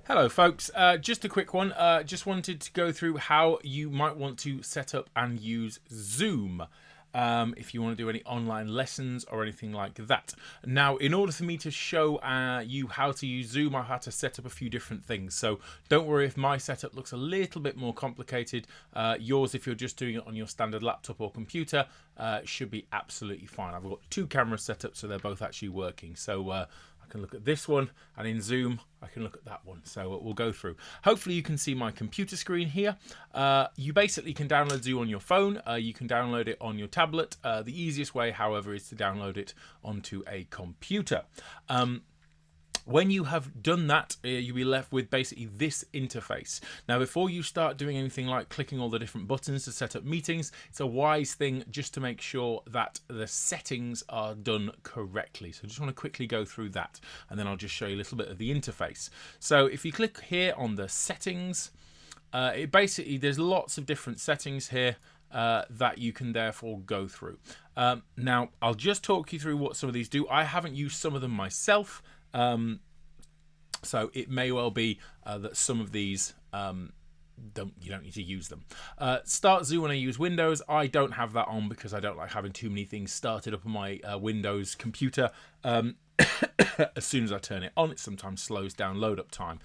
Hello folks, just a quick one. Just wanted to go through how you might want to set up and use Zoom if you want to do any online lessons or anything like that. Now, in order for me to show you how to use Zoom, I've had to set up a few different things. So don't worry if my setup looks a little bit more complicated. Yours, if you're just doing it on your standard laptop or computer, should be absolutely fine. I've got two cameras set up so they're both actually working. So I can look at this one, and in Zoom I can look at that one. So we'll go through. Hopefully you can see my computer screen here. You basically can download Zoom on your phone. You can download it on your tablet. The easiest way, however, is to download it onto a computer. When you have done that, you'll be left with basically this interface. Now, before you start doing anything like clicking all the different buttons to set up meetings, it's a wise thing just to make sure that the settings are done correctly. So I just want to quickly go through that, and then I'll just show you a little bit of the interface. So if you click here on the settings, it basically, there's lots of different settings here that you can therefore go through. Now, I'll just talk you through what some of these do. I haven't used some of them myself. So it may well be that some of these you don't need to use them. Start Zoom when I use Windows. I don't have that on because I don't like having too many things started up on my Windows computer. As soon as I turn it on, it sometimes slows down load up time.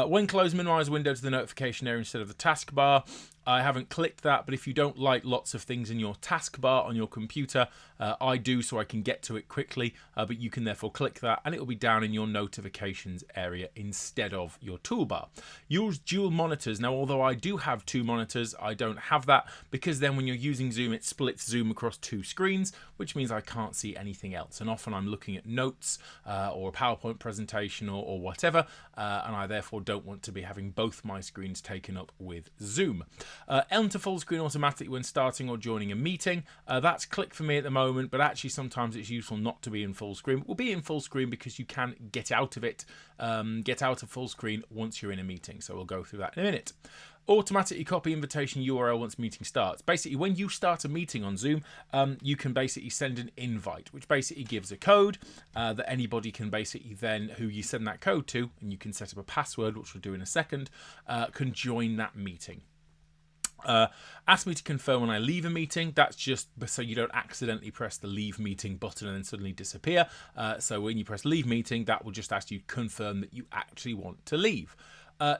When closed, minimize window to the notification area instead of the taskbar. I haven't clicked that, but if you don't like lots of things in your taskbar on your computer, I do, so I can get to it quickly, but you can therefore click that and it will be down in your notifications area instead of your toolbar. Use dual monitors. Now, although I do have two monitors, I don't have that because then when you're using Zoom, it splits Zoom across two screens, which means I can't see anything else. And often I'm looking at notes or a PowerPoint presentation or whatever, and I therefore don't want to be having both my screens taken up with Zoom. Enter full screen automatically when starting or joining a meeting. That's clicked for me at the moment, but actually sometimes it's useful not to be in full screen. We'll be in full screen because you can get out of it, get out of full screen once you're in a meeting. So we'll go through that in a minute. Automatically copy invitation URL once meeting starts. Basically, when you start a meeting on Zoom, you can basically send an invite, which basically gives a code that anybody can basically then, who you send that code to, and you can set up a password, which we'll do in a second, can join that meeting. Ask me to confirm when I leave a meeting. That's just so you don't accidentally press the leave meeting button and then suddenly disappear. So when you press leave meeting, that will just ask you to confirm that you actually want to leave.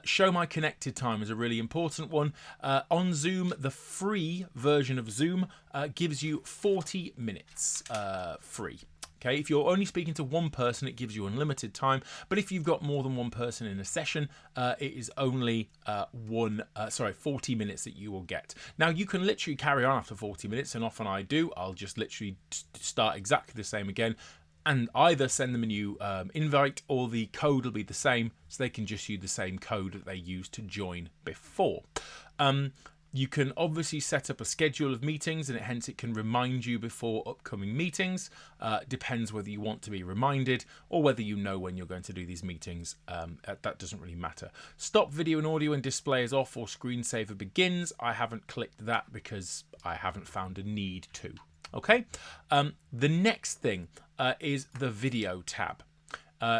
Show my connected time is a really important one. On Zoom, the free version of Zoom gives you 40 minutes free. Okay, if you're only speaking to one person, it gives you unlimited time. But if you've got more than one person in a session, it is only 40 minutes that you will get. Now, you can literally carry on after 40 minutes, and often I do. I'll just literally start exactly the same again, and either send them a new invite, or the code will be the same, so they can just use the same code that they used to join before. You can obviously set up a schedule of meetings, and hence it can remind you before upcoming meetings. Depends whether you want to be reminded or whether you know when you're going to do these meetings. That doesn't really matter. Stop video and audio and display is off, or screensaver begins. I haven't clicked that because I haven't found a need to. Okay. The next thing is the video tab.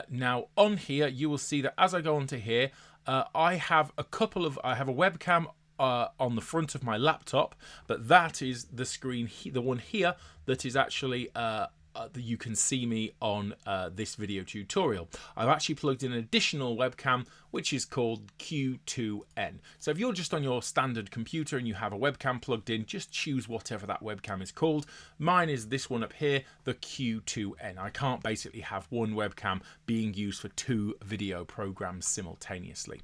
Now on here, you will see that as I go onto here, I have a webcam on the front of my laptop, but that is the screen, the one here that is actually that you can see me on this video tutorial. I've actually plugged in an additional webcam which is called Q2N. So if you're just on your standard computer and you have a webcam plugged in, just choose whatever that webcam is called. Mine is this one up here, the Q2N. I can't basically have one webcam being used for two video programs simultaneously.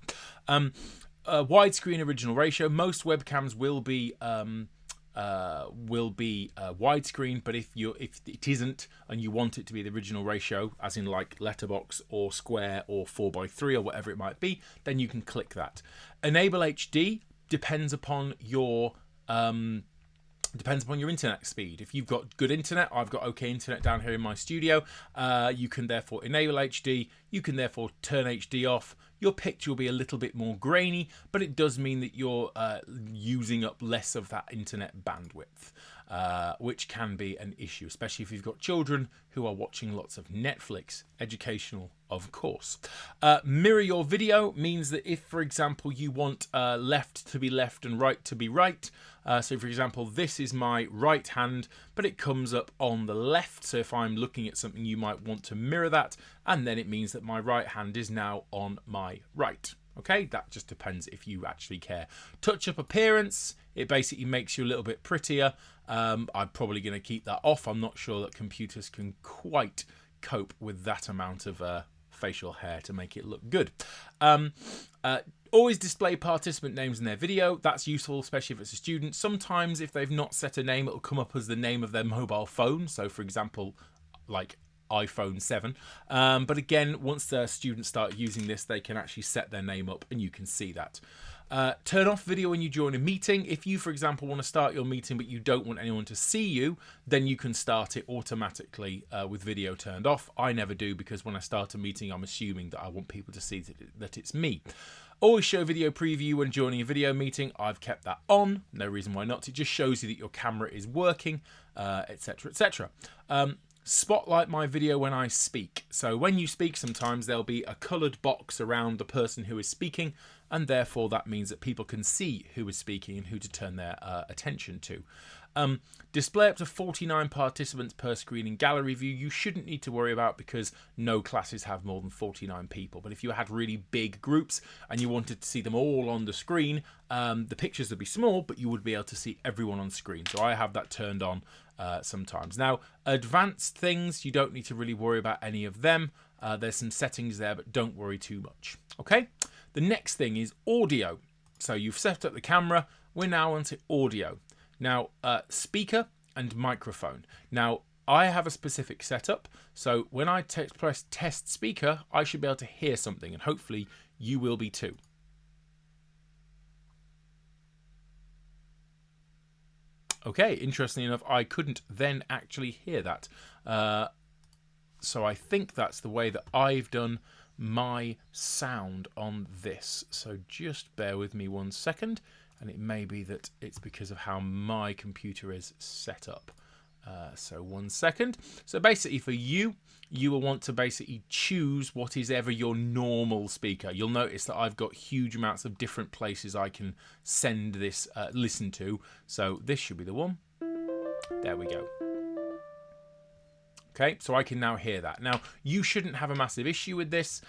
Widescreen original ratio. Most webcams will be widescreen, but if it isn't and you want it to be the original ratio, as in like letterbox or square or 4:3 or whatever it might be, then you can click that. Enable HD depends upon your internet speed. If you've got good internet, I've got okay internet down here in my studio, you can therefore enable HD. You can therefore turn HD off. Your picture will be a little bit more grainy, but it does mean that you're using up less of that internet bandwidth, which can be an issue, especially if you've got children who are watching lots of Netflix, educational, of course. Mirror your video means that if, for example, you want left to be left and right to be right, so for example, this is my right hand, but it comes up on the left. So if I'm looking at something, you might want to mirror that. And then it means that my right hand is now on my right. Okay, that just depends if you actually care. Touch up appearance, it basically makes you a little bit prettier. I'm probably going to keep that off. I'm not sure that computers can quite cope with that amount of facial hair to make it look good. Always display participant names in their video. That's useful, especially if it's a student. Sometimes if they've not set a name, it'll come up as the name of their mobile phone. So for example, like iPhone 7. But again, once the students start using this, they can actually set their name up and you can see that. Turn off video when you join a meeting. If you, for example, want to start your meeting but you don't want anyone to see you, then you can start it automatically with video turned off. I never do, because when I start a meeting, I'm assuming that I want people to see that it's me. Always show video preview when joining a video meeting. I've kept that on. No reason why not. It just shows you that your camera is working, etc., etc. Spotlight my video when I speak. So when you speak, sometimes there'll be a coloured box around the person who is speaking, and therefore that means that people can see who is speaking and who to turn their attention to. Display up to 49 participants per screen in gallery view. You shouldn't need to worry about, because no classes have more than 49 people. But if you had really big groups and you wanted to see them all on the screen, the pictures would be small, but you would be able to see everyone on screen. So I have that turned on sometimes. Now, advanced things, you don't need to really worry about any of them. There's some settings there, but don't worry too much. Okay, the next thing is audio. So you've set up the camera. We're now onto audio. Now, speaker and microphone. Now, I have a specific setup, so when I press test speaker, I should be able to hear something, and hopefully you will be too. Okay, interestingly enough, I couldn't then actually hear that. So I think that's the way that I've done my sound on this. So just bear with me 1 second. And it may be that it's because of how my computer is set up. So 1 second. So basically for you, you will want to basically choose what is ever your normal speaker. You'll notice that I've got huge amounts of different places I can send this listen to. So this should be the one. There we go. Okay, so I can now hear that. Now, you shouldn't have a massive issue with this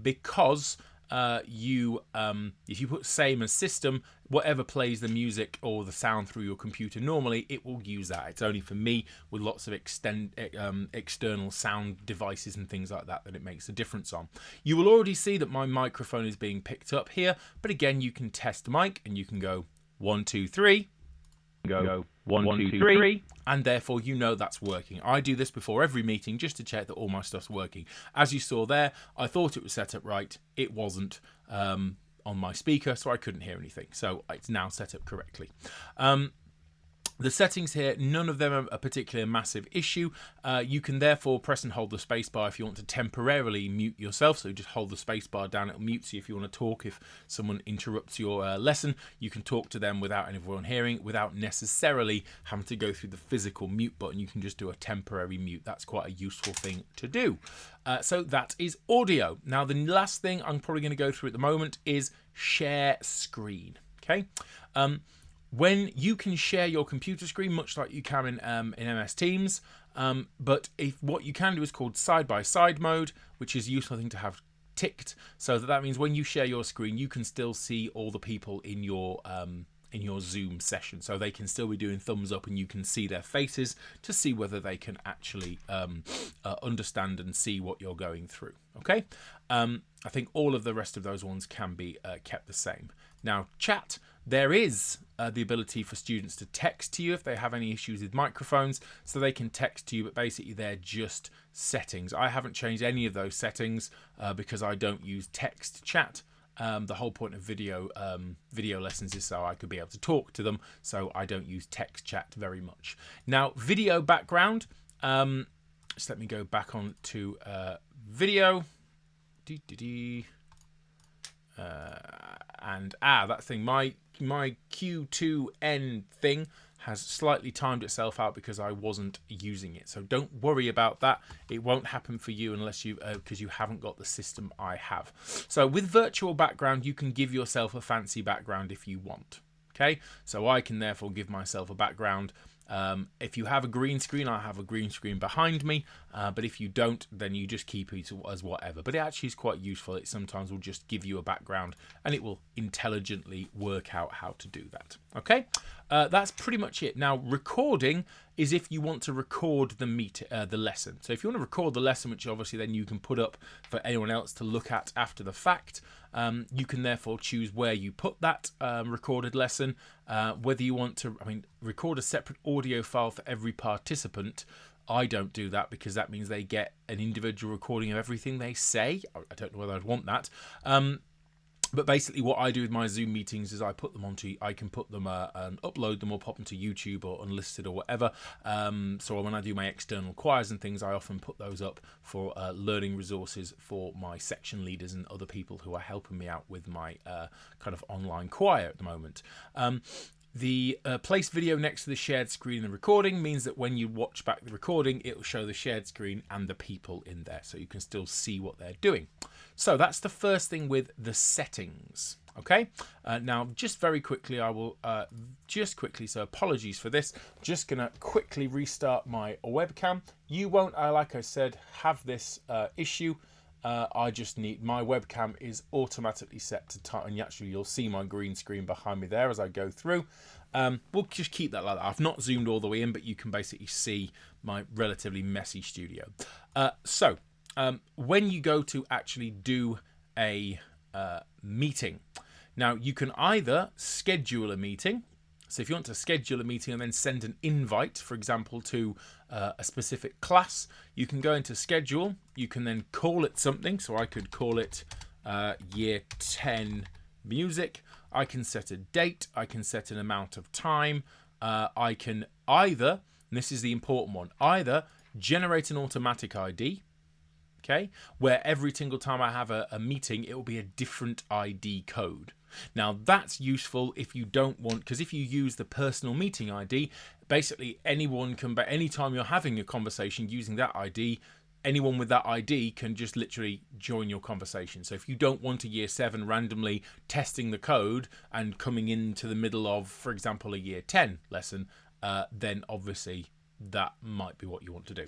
because if you put same as system, whatever plays the music or the sound through your computer normally, it will use that. It's only for me with lots of external sound devices and things like that it makes a difference on. You will already see that my microphone is being picked up here, but again, you can test mic and you can go 1, 2, 3. Go 1, 2, 3, and therefore you know that's working. I do this before every meeting just to check that all my stuff's working. As you saw there, I thought it was set up right. It wasn't on my speaker, so I couldn't hear anything. So it's now set up correctly. The settings here, none of them are a particularly massive issue. You can therefore press and hold the spacebar if you want to temporarily mute yourself. So just hold the spacebar down, it'll mute you if you want to talk. If someone interrupts your lesson, you can talk to them without anyone hearing, without necessarily having to go through the physical mute button. You can just do a temporary mute. That's quite a useful thing to do. So that is audio. Now, the last thing I'm probably going to go through at the moment is share screen. Okay. When you can share your computer screen, much like you can in MS Teams, but what you can do is called side-by-side mode, which is a useful thing to have ticked, so that means when you share your screen, you can still see all the people in your Zoom session, so they can still be doing thumbs up, and you can see their faces to see whether they can actually understand and see what you're going through. Okay, I think all of the rest of those ones can be kept the same. Now, chat. There is the ability for students to text to you if they have any issues with microphones, so they can text to you, but basically they're just settings. I haven't changed any of those settings because I don't use text chat. The whole point of video lessons is so I could be able to talk to them, so I don't use text chat very much. Now, video background. Just let me go back on to video. And that thing, my Q2N thing has slightly timed itself out because I wasn't using it. So don't worry about that. It won't happen for you unless you, because you haven't got the system I have. So with virtual background, you can give yourself a fancy background if you want. Okay, so I can therefore give myself a background. If you have a green screen, I have a green screen behind me, but if you don't, then you just keep it as whatever. But it actually is quite useful. It sometimes will just give you a background and it will intelligently work out how to do that. Okay, that's pretty much it. Now, recording is if you want to record the lesson. So if you want to record the lesson, which obviously then you can put up for anyone else to look at after the fact, you can therefore choose where you put that recorded lesson, whether you want to, record a separate audio file for every participant. I don't do that because that means they get an individual recording of everything they say. I don't know whether I'd want that. But basically what I do with my Zoom meetings is I can put them and upload them or pop them to YouTube or Unlisted or whatever. So when I do my external choirs and things, I often put those up for learning resources for my section leaders and other people who are helping me out with my kind of online choir at the moment. The place video next to the shared screen in the recording means that when you watch back the recording, it will show the shared screen and the people in there, so you can still see what they're doing. So that's the first thing with the settings. Okay, now just very quickly, I will so apologies for this, just gonna quickly restart my webcam. You won't, like I said, have this issue. I just need, my webcam is automatically set to time, and actually you'll see my green screen behind me there as I go through. We'll just keep that like that. I've not zoomed all the way in, but you can basically see my relatively messy studio. So when you go to actually do a meeting, now you can either schedule a meeting. So if you want to schedule a meeting and then send an invite, for example, to a specific class, you can go into schedule. You can then call it something. So I could call it year 10 music. I can set a date. I can set an amount of time. I can either, and this is the important one, either generate an automatic ID, okay, where every single time I have a meeting, it will be a different ID code. Now that's useful if you don't want, because if you use the personal meeting ID, basically anyone can, anytime you're having a conversation using that ID, anyone with that ID can just literally join your conversation. So if you don't want a year 7 randomly testing the code and coming into the middle of, for example, a year 10 lesson, then obviously that might be what you want to do.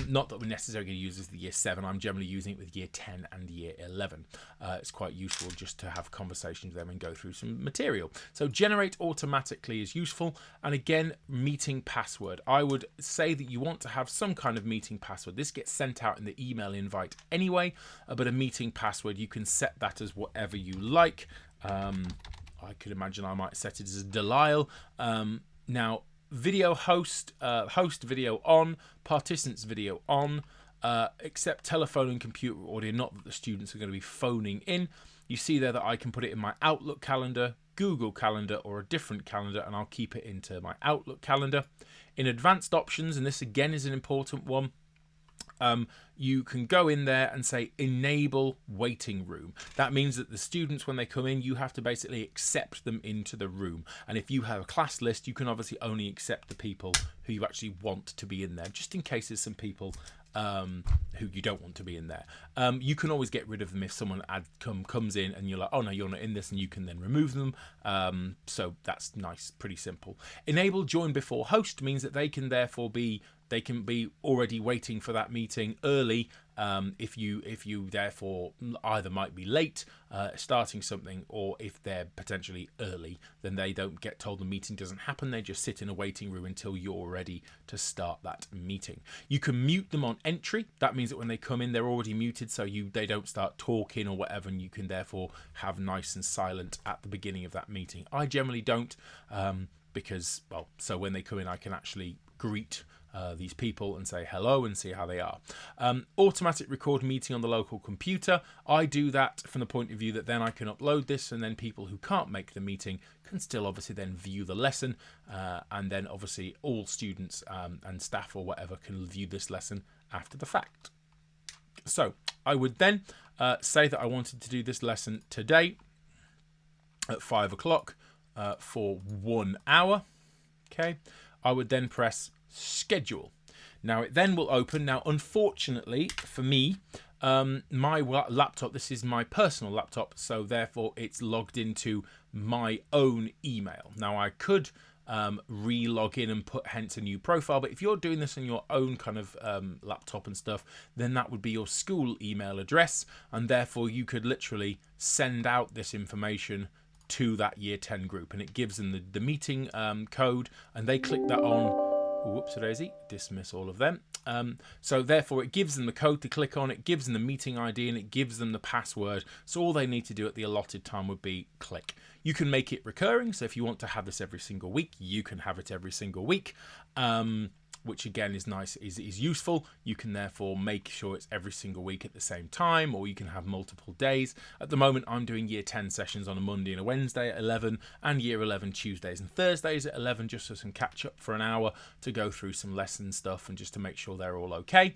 Not that we're necessarily going to use this with year 7. I'm generally using it with year 10 and year 11. It's quite useful just to have conversations with them and go through some material. So generate automatically is useful. And again, meeting password. I would say that you want to have some kind of meeting password. This gets sent out in the email invite anyway, but a meeting password, you can set that as whatever you like. I could imagine I might set it as Delisle. Now, video host video on, participants video on, except telephone and computer audio, not that the students are going to be phoning in. You see there that I can put it in my Outlook calendar, Google Calendar, or a different calendar, and I'll keep it into my Outlook calendar. In advanced options, and this again is an important one, you can go in there and say enable waiting room. That means that the students, when they come in, you have to basically accept them into the room. And if you have a class list, you can obviously only accept the people who you actually want to be in there, just in case there's some people who you don't want to be in there. You can always get rid of them if someone comes in and you're like, oh no, you're not in this, and you can then remove them. So that's nice, pretty simple. Enable join before host means that they can therefore be already waiting for that meeting early. If you therefore either might be late starting something, or if they're potentially early, then they don't get told the meeting doesn't happen. They just sit in a waiting room until you're ready to start that meeting. You can mute them on entry. That means that when they come in, they're already muted, so they don't start talking or whatever, and you can therefore have nice and silent at the beginning of that meeting. I generally don't, because, well, so when they come in, I can actually greet these people and say hello and see how they are. Automatic record meeting on the local computer. I do that from the point of view that then I can upload this, and then people who can't make the meeting can still obviously then view the lesson, and then obviously all students and staff or whatever can view this lesson after the fact. So I would then say that I wanted to do this lesson today at 5 o'clock for 1 hour. Okay, I would then press schedule. Now it then will open. Now, unfortunately for me, my laptop, this is my personal laptop, so therefore it's logged into my own email. Now I could re-log in and put hence a new profile, but if you're doing this on your own kind of laptop and stuff, then that would be your school email address, and therefore you could literally send out this information to that year 10 group, and it gives them the meeting code, and they click that on. Whoops, daisy, dismiss all of them. So therefore it gives them the code to click on, it gives them the meeting ID, and it gives them the password. So all they need to do at the allotted time would be click. You can make it recurring, so if you want to have this every single week, you can have it every single week, which again is nice, is useful. You can therefore make sure it's every single week at the same time, or you can have multiple days. At the moment, I'm doing year 10 sessions on a Monday and a Wednesday at 11, and year 11 Tuesdays and Thursdays at 11, just so some catch up for an hour to go through some lesson stuff and just to make sure they're all okay.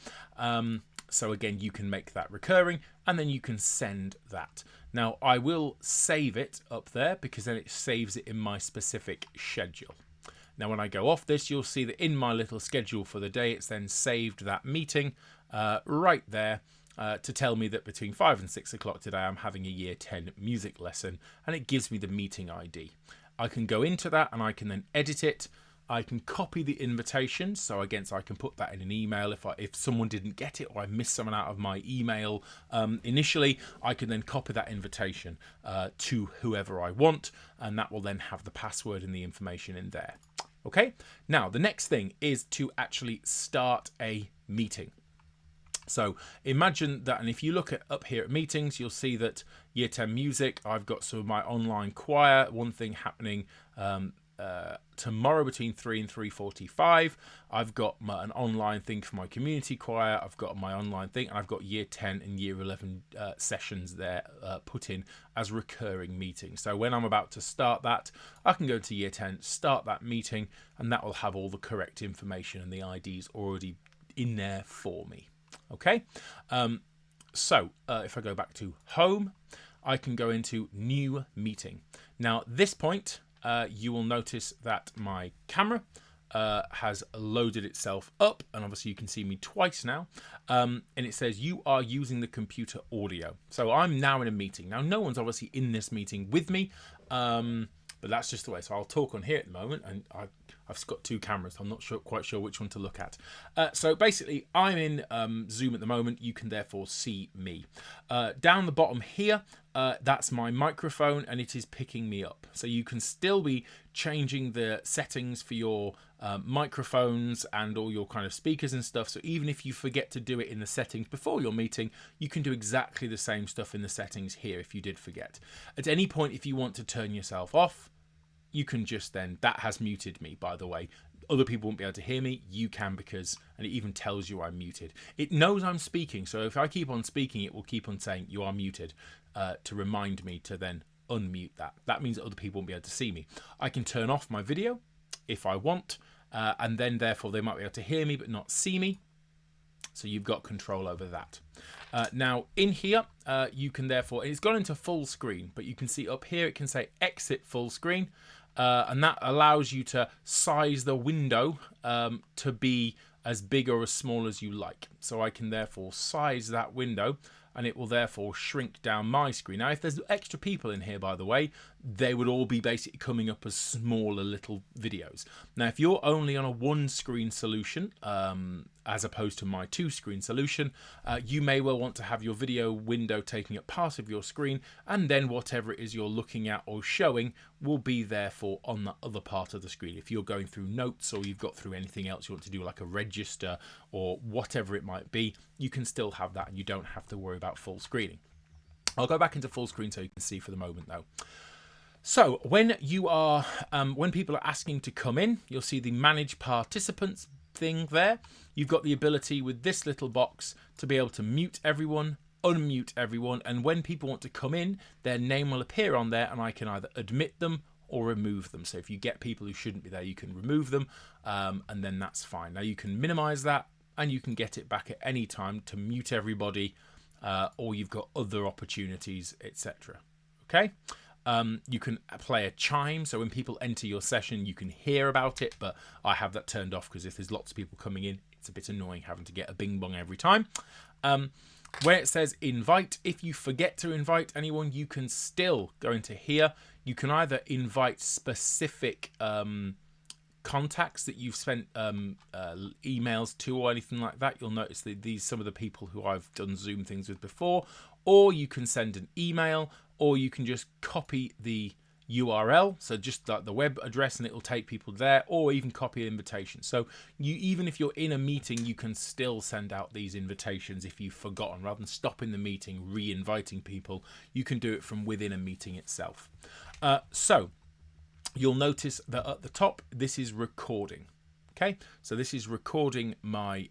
So again, you can make that recurring, and then you can send that. Now, I will save it up there because then it saves it in my specific schedule. Now, when I go off this, you'll see that in my little schedule for the day, it's then saved that meeting right there to tell me that between 5 and 6 o'clock today, I'm having a year 10 music lesson, and it gives me the meeting ID. I can go into that and I can then edit it. I can copy the invitation, so again, I can put that in an email. If someone didn't get it or I missed someone out of my email initially, I can then copy that invitation to whoever I want, and that will then have the password and the information in there. Okay, now the next thing is to actually start a meeting. So imagine that, and if you look up here at meetings, you'll see that year 10 music, I've got some of my online choir, one thing happening tomorrow between 3 and 3:45. I've got an online thing for my community choir. I've got my online thing, and I've got year 10 and year 11 sessions there put in as recurring meetings. So when I'm about to start that, I can go to year 10, start that meeting, and that will have all the correct information and the IDs already in there for me. Okay, so if I go back to home, I can go into new meeting. Now at this point, you will notice that my camera has loaded itself up, and obviously you can see me twice now, and it says you are using the computer audio. So I'm now in a meeting. Now no one's obviously in this meeting with me, but that's just the way. So I'll talk on here at the moment, and I've got two cameras. I'm not quite sure which one to look at. So basically, I'm in Zoom at the moment. You can therefore see me. Down the bottom here, that's my microphone, and it is picking me up. So you can still be changing the settings for your microphones and all your kind of speakers and stuff. So even if you forget to do it in the settings before your meeting, you can do exactly the same stuff in the settings here if you did forget. At any point, if you want to turn yourself off, you can just then, that has muted me, by the way. Other people won't be able to hear me. You can, because, and it even tells you I'm muted. It knows I'm speaking, so if I keep on speaking, it will keep on saying you are muted to remind me to then unmute that. That means that other people won't be able to see me. I can turn off my video if I want, and then therefore they might be able to hear me but not see me. So you've got control over that. Now in here, you can therefore, it's gone into full screen, but you can see up here, it can say exit full screen. And that allows you to size the window to be as big or as small as you like. So I can therefore size that window, and it will therefore shrink down my screen. Now, if there's extra people in here, by the way, they would all be basically coming up as smaller little videos. Now, if you're only on a one screen solution, as opposed to my two screen solution, you may well want to have your video window taking up part of your screen, and then whatever it is you're looking at or showing will be therefore on the other part of the screen. If you're going through notes, or you've got through anything else you want to do, like a register or whatever it might be, you can still have that, and you don't have to worry about full screening. I'll go back into full screen so you can see for the moment though. So when you are, when people are asking to come in, you'll see the manage participants thing there. You've got the ability with this little box to be able to mute everyone, unmute everyone, and when people want to come in, their name will appear on there, and I can either admit them or remove them. So if you get people who shouldn't be there, you can remove them, and then that's fine. Now you can minimize that, and you can get it back at any time to mute everybody or you've got other opportunities, etc. Okay. You can play a chime, so when people enter your session you can hear about it, but I have that turned off because if there's lots of people coming in, it's a bit annoying having to get a bing bong every time. Where it says invite, if you forget to invite anyone, you can still go into here. You can either invite specific contacts that you've sent emails to or anything like that. You'll notice that these some of the people who I've done Zoom things with before, or you can send an email, or you can just copy the URL, so just like the web address, and it will take people there, or even copy an invitation. So you, even if you're in a meeting, you can still send out these invitations if you've forgotten. Rather than stopping the meeting, re-inviting people, you can do it from within a meeting itself. So you'll notice that at the top, this is recording. Okay, so this is recording my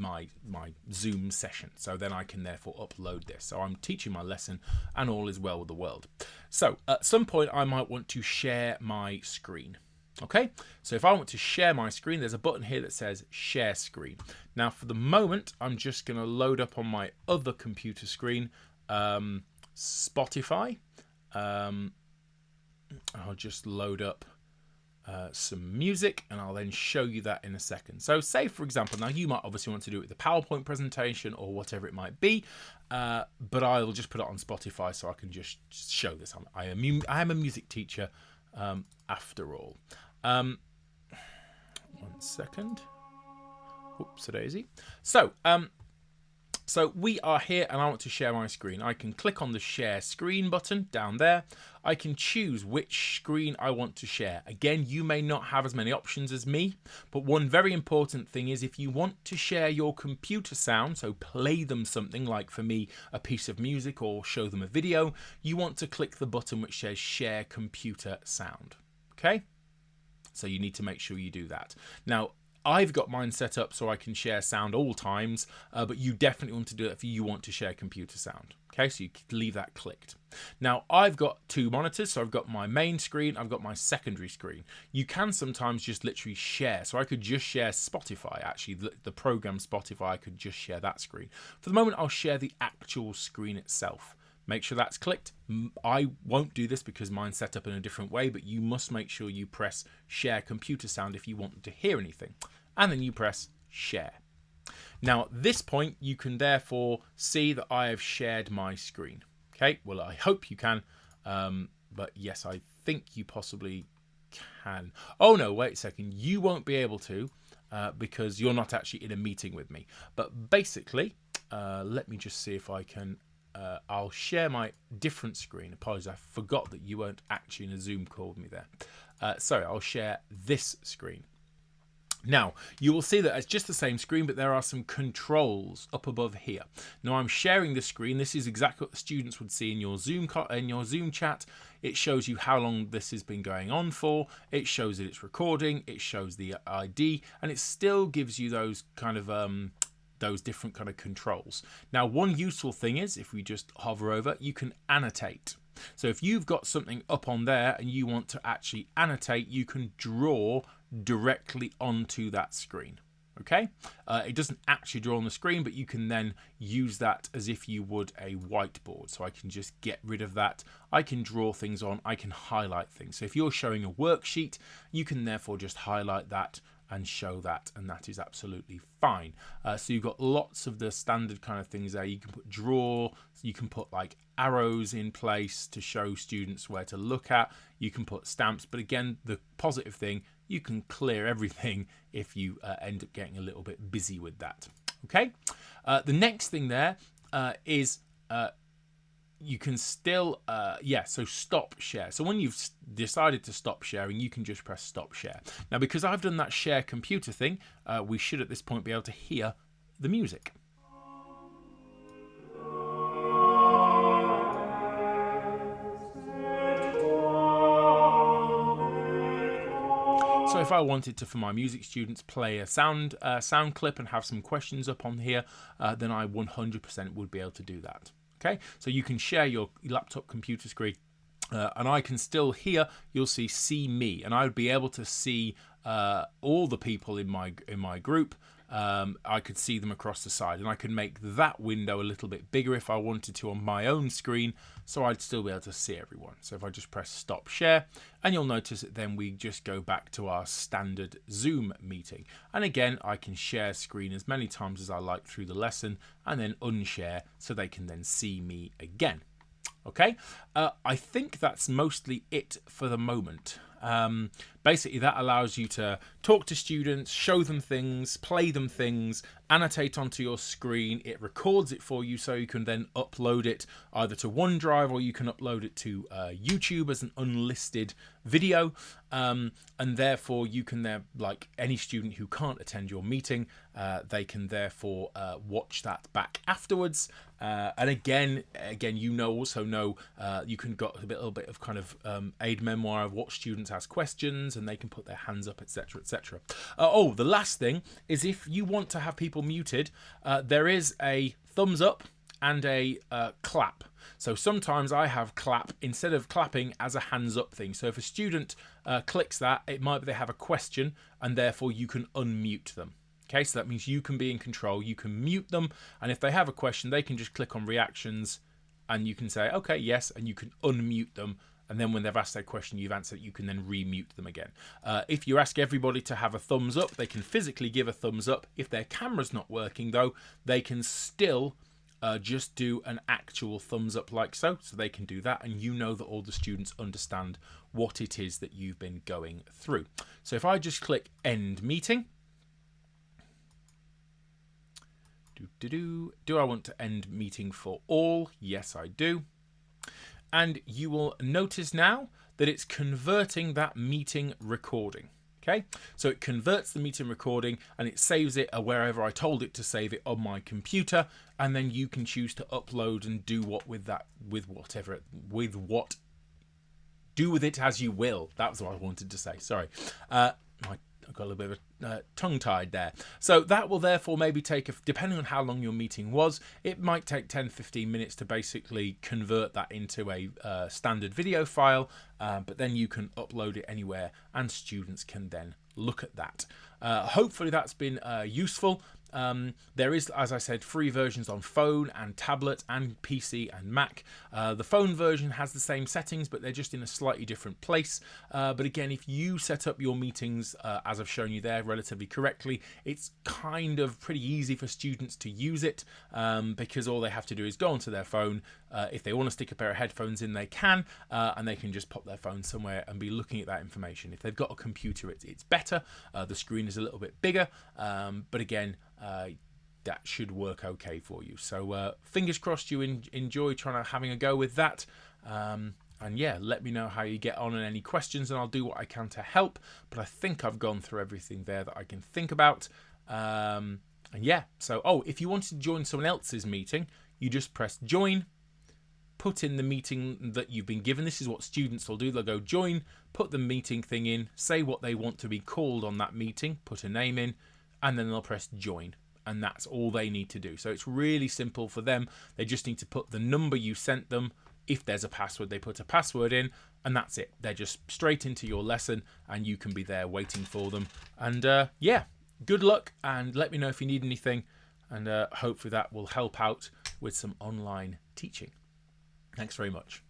my Zoom session, so then I can therefore upload this. So I'm teaching my lesson and all is well with the world. So at some point I might want to share my screen. Okay, so if I want to share my screen, there's a button here that says share screen. Now for the moment I'm just going to load up on my other computer screen Spotify. I'll just load up some music, and I'll then show you that in a second. So say for example, now you might obviously want to do it with a PowerPoint presentation or whatever it might be, but I'll just put it on Spotify so I can just show this. I am a music teacher after all. 1 second. Whoopsie-daisy. So we are here and I want to share my screen. I can click on the share screen button down there. I can choose which screen I want to share. Again, you may not have as many options as me, but one very important thing is if you want to share your computer sound, so play them something like for me, a piece of music or show them a video, you want to click the button which says share computer sound. Okay? So you need to make sure you do that. Now, I've got mine set up so I can share sound all times, but you definitely want to do it if you want to share computer sound. Okay, so you leave that clicked. Now, I've got two monitors, so I've got my main screen, I've got my secondary screen. You can sometimes just literally share, so I could just share Spotify, actually, the program Spotify, I could just share that screen. For the moment, I'll share the actual screen itself. Make sure that's clicked. I won't do this because mine's set up in a different way, but you must make sure you press share computer sound if you want to hear anything. And then you press share. Now at this point, you can therefore see that I have shared my screen. Okay, well, I hope you can, but yes, I think you possibly can. Oh no, wait a second, you won't be able to because you're not actually in a meeting with me. But basically, let me just see if I can, I'll share my different screen. Apologies, I forgot that you weren't actually in a Zoom call with me there. Sorry, I'll share this screen. Now, you will see that it's just the same screen, but there are some controls up above here. Now, I'm sharing the screen. This is exactly what the students would see in your Zoom chat. It shows you how long this has been going on for. It shows that it's recording. It shows the ID, and it still gives you those kind of those different kind of controls. Now, one useful thing is if we just hover over, you can annotate. So if you've got something up on there and you want to actually annotate, you can draw directly onto that screen. Okay, it doesn't actually draw on the screen, but you can then use that as if you would a whiteboard. So I can just get rid of that. I can draw things on, I can highlight things. So if you're showing a worksheet, you can therefore just highlight that and show that, and that is absolutely fine. So you've got lots of the standard kind of things there. You can put draw, you can put like arrows in place to show students where to look at. You can put stamps, but again, the positive thing, you can clear everything if you end up getting a little bit busy with that. Okay, the next thing there is you can still, so stop share. So when you've decided to stop sharing, you can just press stop share. Now, because I've done that share computer thing, we should at this point be able to hear the music. So if I wanted to, for my music students, play a sound clip and have some questions up on here, then I 100% would be able to do that. Okay, so you can share your laptop computer screen, and I can still hear. You'll see me, and I would be able to see all the people in my group. I could see them across the side, and I could make that window a little bit bigger if I wanted to on my own screen, so I'd still be able to see everyone. So if I just press stop share, and you'll notice that then we just go back to our standard Zoom meeting. And again, I can share screen as many times as I like through the lesson, and then unshare so they can then see me again. Okay, I think that's mostly it for the moment. Basically, that allows you to talk to students, show them things, play them things, annotate onto your screen. It records it for you so you can then upload it either to OneDrive or you can upload it to YouTube as an unlisted video. And therefore, you can like any student who can't attend your meeting, they can therefore watch that back afterwards. And again, you also know you can got a little bit of kind of aid memoir of what students ask questions, and they can put their hands up, etc., etc. The last thing is if you want to have people muted, there is a thumbs up and a clap. So sometimes I have clap instead of clapping as a hands up thing. So if a student clicks that, it might be they have a question, and therefore you can unmute them. Okay, so that means you can be in control, you can mute them, and if they have a question, they can just click on reactions, and you can say, okay, yes, and you can unmute them, and then when they've asked their question, you've answered, you can then remute them again. If you ask everybody to have a thumbs up, they can physically give a thumbs up. If their camera's not working, though, they can still just do an actual thumbs up like so they can do that, and you know that all the students understand what it is that you've been going through. So if I just click end meeting, do I want to end meeting for all? Yes, I do. And you will notice now that it's converting that meeting recording. Okay, so it converts the meeting recording and it saves it wherever I told it to save it on my computer, and then you can choose to upload and do do with it as you will. That was what I wanted to say. Sorry. I got a little bit of tongue-tied there. So that will therefore maybe take, depending on how long your meeting was, it might take 10-15 minutes to basically convert that into a standard video file, but then you can upload it anywhere and students can then look at that. Hopefully that's been useful. There is, as I said, free versions on phone and tablet and PC and Mac. The phone version has the same settings, but they're just in a slightly different place. But again, if you set up your meetings, as I've shown you there, relatively correctly, it's kind of pretty easy for students to use it, because all they have to do is go onto their phone. If they want to stick a pair of headphones in, they can, and they can just pop their phone somewhere and be looking at that information. If they've got a computer, it's better. The screen is a little bit bigger, but again, that should work okay for you. So fingers crossed you enjoy having a go with that. And yeah, let me know how you get on and any questions, and I'll do what I can to help. But I think I've gone through everything there that I can think about. And yeah, so if you wanted to join someone else's meeting, you just press join, put in the meeting that you've been given. This is what students will do. They'll go join, put the meeting thing in, say what they want to be called on that meeting, put a name in, and then they'll press join. And that's all they need to do. So it's really simple for them. They just need to put the number you sent them. If there's a password, they put a password in, and that's it. They're just straight into your lesson, and you can be there waiting for them. And yeah, good luck, and let me know if you need anything. And hopefully that will help out with some online teaching. Thanks very much.